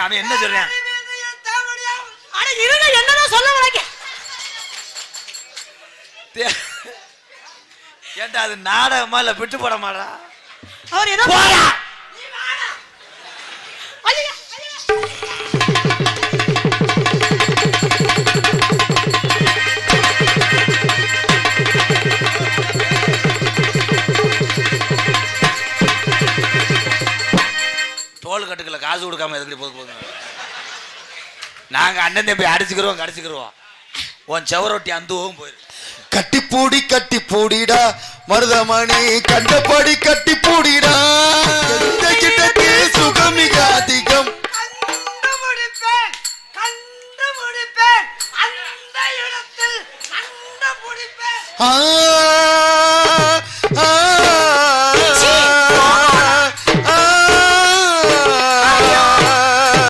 அவன் என்ன சொல்றான்? என்னதான் சொல்ல வரைக்க ஏன்டா அது நாடகமா இல்ல விட்டு போட மாட்டா? அவர் என்ன போடா தோல் கட்டுக்கல காசு கொடுக்காம எதுக்கு போகுது? நாங்க அண்ணன் தம்பி அடிச்சுக்கிறோம் கடிச்சுக்கிறோம். உன் செவரொட்டி அந்துவும் போயிரு. கட்டி பூடிடா மருதமணி கண்டபடி கட்டி பூடிடா சுகம் மிக அதிகம்.